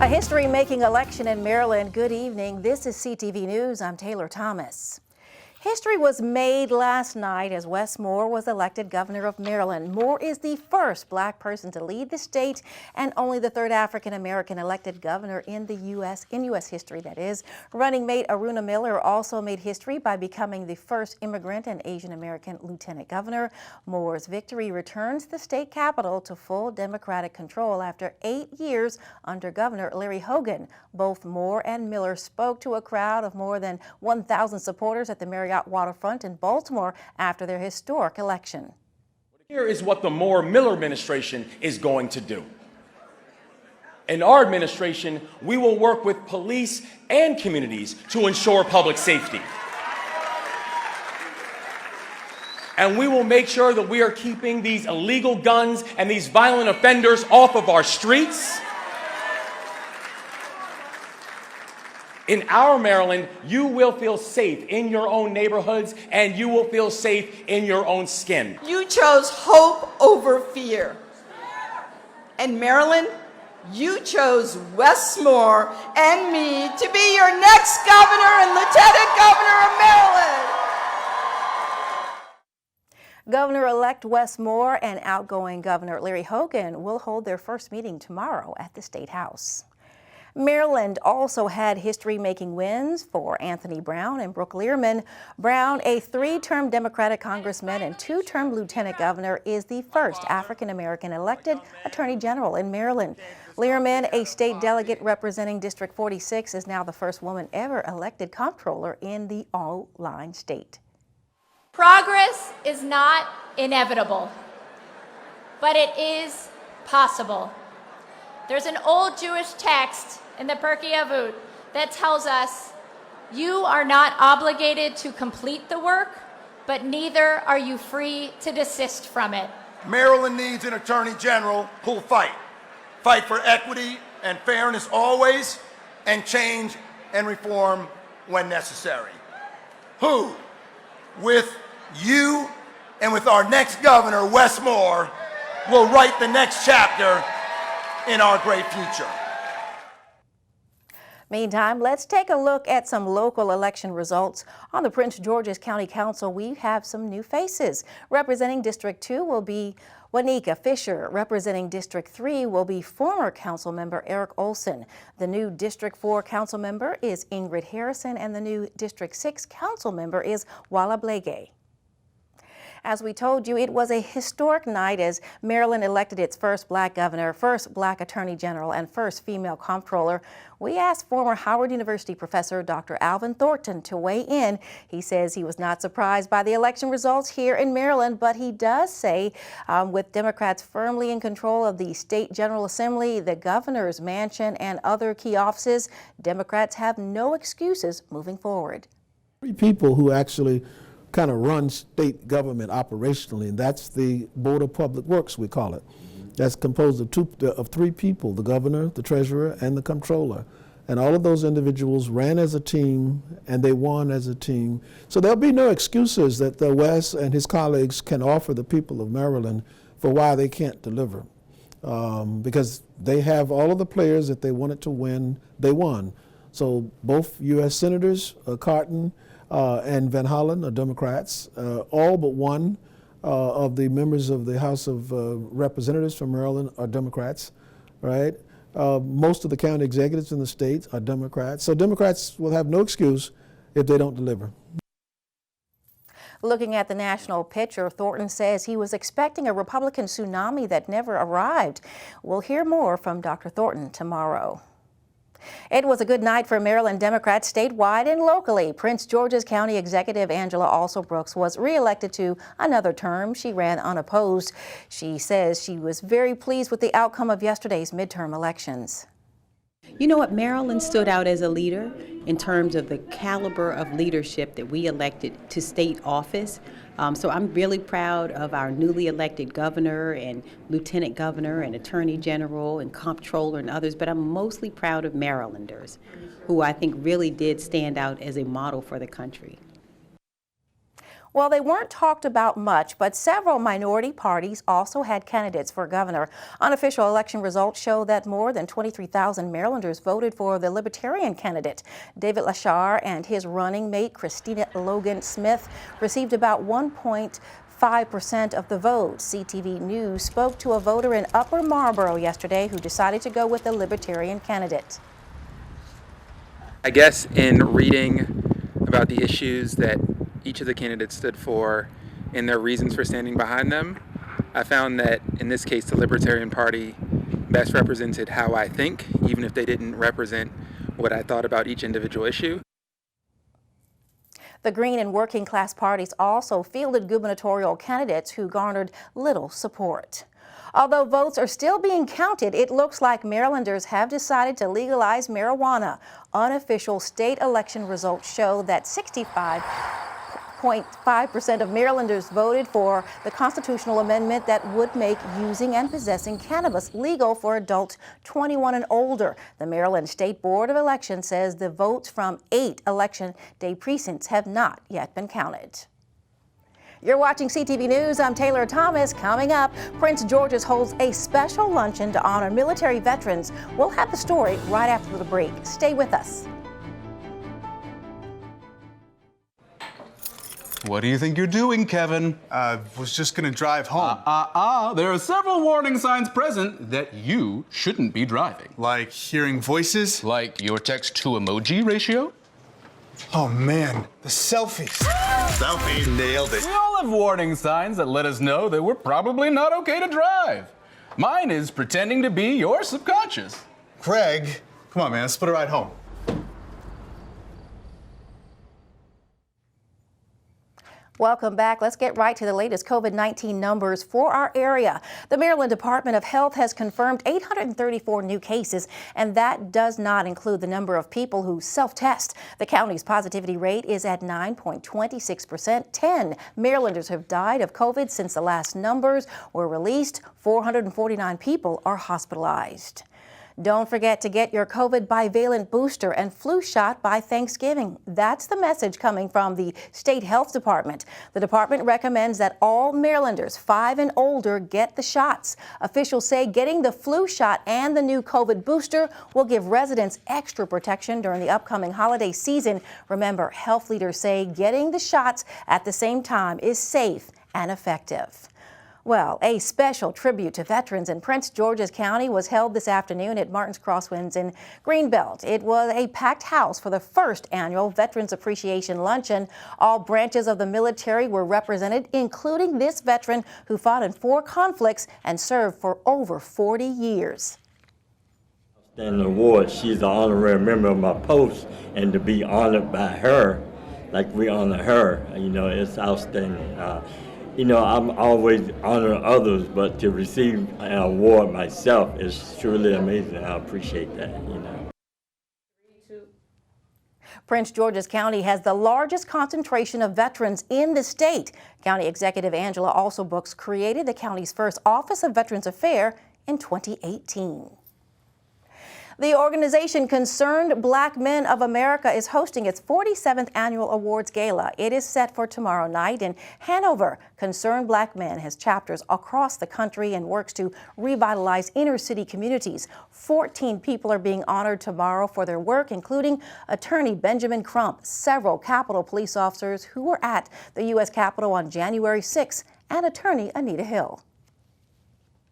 A history-making election in Maryland. Good evening. This is CTV News. I'm Taylor Thomas. History was made last night as Wes Moore was elected governor of Maryland. Moore is the first black person to lead the state and only the third African-American elected governor in the U.S. history, that is. Running mate Aruna Miller also made history by becoming the first immigrant and Asian-American lieutenant governor. Moore's victory returns the state capital to full Democratic control after 8 years under Governor Larry Hogan. Both Moore and Miller spoke to a crowd of more than 1,000 supporters at the Marriott Waterfront in Baltimore after their historic election. Here is what the Moore-Miller administration is going to do. In our administration, we will work with police and communities to ensure public safety. And we will make sure that we are keeping these illegal guns and these violent offenders off of our streets. In our Maryland, you will feel safe in your own neighborhoods and you will feel safe in your own skin. You chose hope over fear. And Maryland, you chose Wes Moore and me to be your next governor and lieutenant governor of Maryland. Governor-elect Wes Moore and outgoing Governor Larry Hogan will hold their first meeting tomorrow at the State House. Maryland also had history-making wins for Anthony Brown and Brooke Learman. Brown, a 3-term Democratic congressman and 2-term lieutenant governor, is the first African-American elected attorney general in Maryland. Learman, a state delegate representing District 46, is now the first woman ever elected comptroller in the all-line state. Progress is not inevitable, but it is possible. There's an old Jewish text in the Pirkei Avot that tells us, you are not obligated to complete the work, but neither are you free to desist from it. Maryland needs an attorney general who'll fight for equity and fairness always, and change and reform when necessary. Who, with you and with our next governor, Wes Moore, will write the next chapter in our great future. Meantime, let's take a look at some local election results. On the Prince George's County Council, we have some new faces. Representing District 2 will be Wanika Fisher. Representing District 3 will be former council member Eric Olson. The new District 4 council member is Ingrid Harrison, and the new District 6 council member is Wala Blege. As we told you, it was a historic night as Maryland elected its first black governor, first black attorney general, and first female comptroller. We asked former Howard University professor Dr. Alvin Thornton to weigh in. He says he was not surprised by the election results here in Maryland, but he does say with Democrats firmly in control of the state General Assembly, the governor's mansion, and other key offices, Democrats have no excuses moving forward. 3 people who actually kind of run state government operationally, and that's the Board of Public Works, we call it. That's composed of 3 people, the governor, the treasurer, and the comptroller. And all of those individuals ran as a team, and they won as a team. So there'll be no excuses that Wes and his colleagues can offer the people of Maryland for why they can't deliver. Because they have all of the players that they wanted to win, they won. So both U.S. Senators, Carton, and Van Hollen are Democrats. All but one of the members of the House of Representatives from Maryland are Democrats, right? Most of the county executives in the state are Democrats. So Democrats will have no excuse if they don't deliver. Looking at the national picture, Thornton says he was expecting a Republican tsunami that never arrived. We'll hear more from Dr. Thornton tomorrow. It was a good night for Maryland Democrats statewide and locally. Prince George's County Executive Angela Alsobrooks was reelected to another term. She ran unopposed. She says she was very pleased with the outcome of yesterday's midterm elections. You know what, Maryland stood out as a leader in terms of the caliber of leadership that we elected to state office. So I'm really proud of our newly elected governor and lieutenant governor and attorney general and comptroller and others, but I'm mostly proud of Marylanders who I think really did stand out as a model for the country. Well, they weren't talked about much, but several minority parties also had candidates for governor. Unofficial election results show that more than 23,000 Marylanders voted for the Libertarian candidate. David Lashar and his running mate, Christina Logan Smith, received about 1.5% of the vote. CTV News spoke to a voter in Upper Marlboro yesterday who decided to go with the Libertarian candidate. I guess in reading about the issues that each of the candidates stood for and their reasons for standing behind them, I found that in this case the Libertarian Party best represented how I think, even if they didn't represent what I thought about each individual issue. The Green and working class parties also fielded gubernatorial candidates who garnered little support. Although votes are still being counted, it looks like Marylanders have decided to legalize marijuana. Unofficial state election results show that 65.5% of Marylanders voted for the constitutional amendment that would make using and possessing cannabis legal for adults 21 and older. The Maryland State Board of Elections says the votes from 8 election day precincts have not yet been counted. You're watching CTV News. I'm Taylor Thomas. Coming up, Prince George's holds a special luncheon to honor military veterans. We'll have the story right after the break. Stay with us. What do you think you're doing, Kevin? Was just gonna drive home. There are several warning signs present that you shouldn't be driving. Like hearing voices? Like your text-to-emoji ratio? Oh man, the selfies. Selfie, nailed it. We all have warning signs that let us know that we're probably not okay to drive. Mine is pretending to be your subconscious. Craig, come on man, let's put a ride home. Welcome back. Let's get right to the latest COVID-19 numbers for our area. The Maryland Department of Health has confirmed 834 new cases, and that does not include the number of people who self-test. The county's positivity rate is at 9.26%. 10 Marylanders have died of COVID since the last numbers were released. 449 people are hospitalized. Don't forget to get your COVID bivalent booster and flu shot by Thanksgiving. That's the message coming from the State Health Department. The department recommends that all Marylanders 5 and older get the shots. Officials say getting the flu shot and the new COVID booster will give residents extra protection during the upcoming holiday season. Remember, health leaders say getting the shots at the same time is safe and effective. Well, a special tribute to veterans in Prince George's County was held this afternoon at Martin's Crosswinds in Greenbelt. It was a packed house for the first annual Veterans Appreciation Luncheon. All branches of the military were represented, including this veteran who fought in 4 conflicts and served for over 40 years. An award. She's an honorary member of my post, and to be honored by her, like we honor her, it's outstanding. I'm always honoring others, but to receive an award myself is truly amazing. I appreciate that, Prince George's County has the largest concentration of veterans in the state. County Executive Angela Alsobooks created the county's first Office of Veterans Affairs in 2018. The organization Concerned Black Men of America is hosting its 47th annual awards gala. It is set for tomorrow night in Hanover. Concerned Black Men has chapters across the country and works to revitalize inner city communities. 14 people are being honored tomorrow for their work, including attorney Benjamin Crump, several Capitol police officers who were at the U.S. Capitol on January 6, and attorney Anita Hill.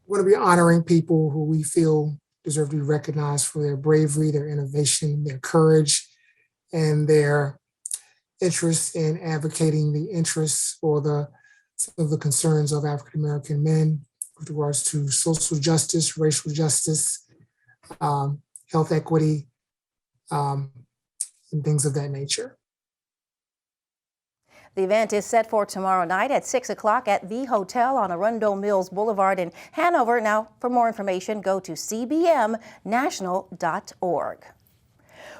We're going to be honoring people who we feel deserve to be recognized for their bravery, their innovation, their courage, and their interest in advocating the interests or some of the concerns of African-American men with regards to social justice, racial justice, health equity, and things of that nature. The event is set for tomorrow night at 6 o'clock at the hotel on Arundel Mills Boulevard in Hanover. Now, for more information, go to cbmnational.org.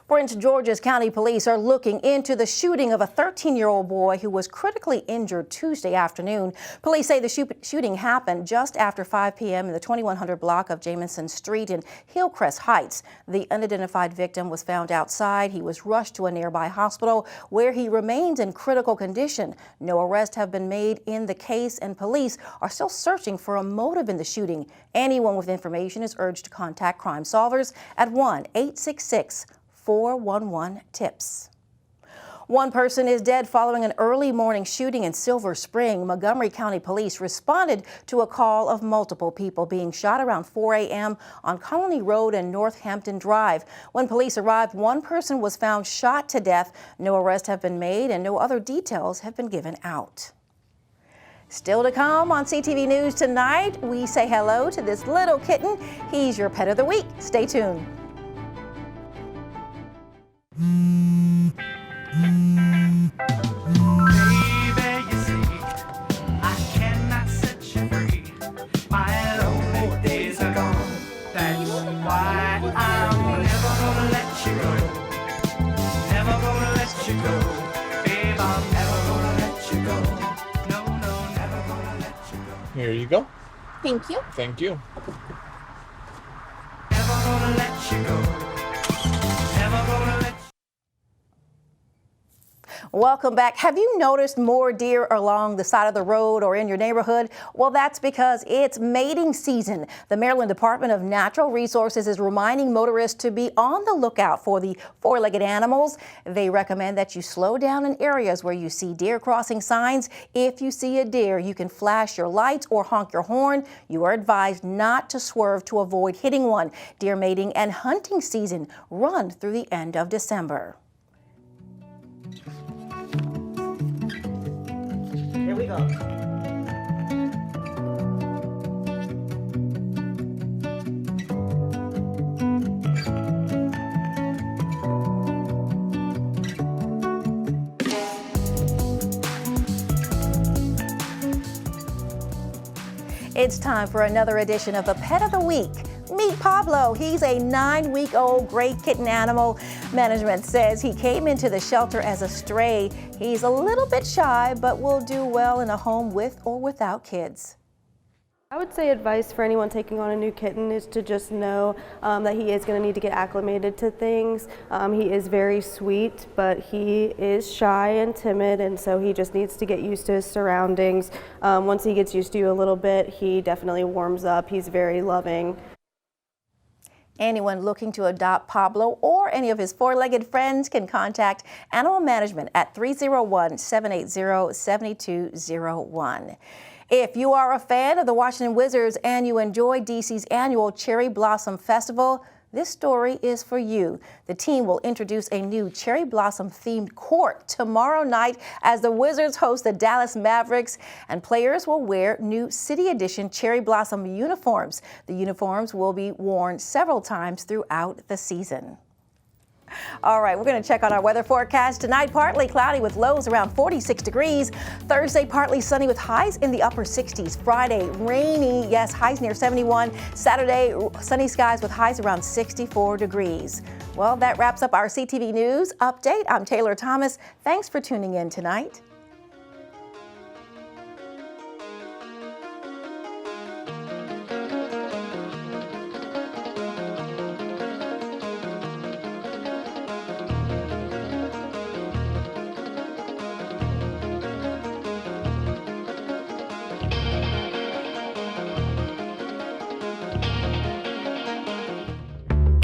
Prince George's County Police are looking into the shooting of a 13-year-old boy who was critically injured Tuesday afternoon. Police say the shooting happened just after 5 p.m. in the 2100 block of Jamison Street in Hillcrest Heights. The unidentified victim was found outside. He was rushed to a nearby hospital where he remains in critical condition. No arrests have been made in the case, and police are still searching for a motive in the shooting. Anyone with information is urged to contact Crime Solvers at 1-866-411-TIPS. One person is dead following an early morning shooting in Silver Spring. Montgomery County Police responded to a call of multiple people being shot around 4 a.m. on Colony Road and Northampton Drive. When police arrived, one person was found shot to death. No arrests have been made and no other details have been given out. Still to come on CTV News tonight, we say hello to this little kitten. He's your pet of the week. Stay tuned. Here you go. Thank you. Thank you. Never gonna let you go. Never gonna let you. Welcome back. Have you noticed more deer along the side of the road or in your neighborhood? Well, that's because it's mating season. The Maryland Department of Natural Resources is reminding motorists to be on the lookout for the four-legged animals. They recommend that you slow down in areas where you see deer crossing signs. If you see a deer, you can flash your lights or honk your horn. You are advised not to swerve to avoid hitting one. Deer mating and hunting season run through the end of December. Here we go. It's time for another edition of the Pet of the Week. Meet Pablo. He's a 9-week-old great kitten animal. Management says he came into the shelter as a stray. He's a little bit shy, but will do well in a home with or without kids. I would say advice for anyone taking on a new kitten is to just know that he is going to need to get acclimated to things. He is very sweet, but he is shy and timid, and so he just needs to get used to his surroundings. Once he gets used to you a little bit, he definitely warms up. He's very loving. Anyone looking to adopt Pablo or any of his four-legged friends can contact Animal Management at 301-780-7201. If you are a fan of the Washington Wizards and you enjoy DC's annual Cherry Blossom Festival, this story is for you. The team will introduce a new cherry blossom themed court tomorrow night as the Wizards host the Dallas Mavericks, and players will wear new City Edition cherry blossom uniforms. The uniforms will be worn several times throughout the season. All right, we're going to check on our weather forecast. Tonight, partly cloudy with lows around 46 degrees. Thursday, partly sunny with highs in the upper 60s. Friday, rainy, yes, highs near 71. Saturday, sunny skies with highs around 64 degrees. Well, that wraps up our CTV News update. I'm Taylor Thomas. Thanks for tuning in tonight.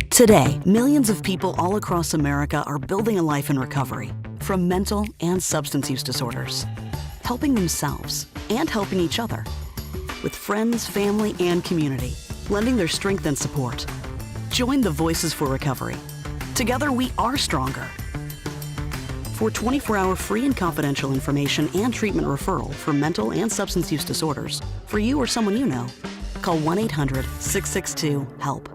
Today, millions of people all across America are building a life in recovery from mental and substance use disorders, helping themselves and helping each other, with friends, family, and community, lending their strength and support. Join the Voices for Recovery. Together, we are stronger. For 24-hour free and confidential information and treatment referral for mental and substance use disorders, for you or someone you know, call 1-800-662-HELP.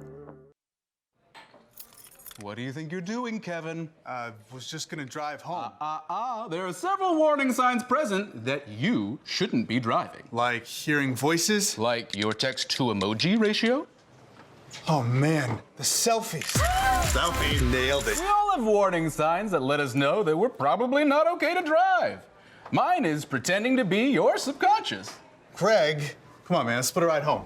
What do you think you're doing, Kevin? Was just gonna drive home. There are several warning signs present that you shouldn't be driving. Like hearing voices? Like your text-to-emoji ratio? Oh man, the selfies. Selfie. Nailed it. We all have warning signs that let us know that we're probably not okay to drive. Mine is pretending to be your subconscious. Craig, come on, man, let's put a ride home.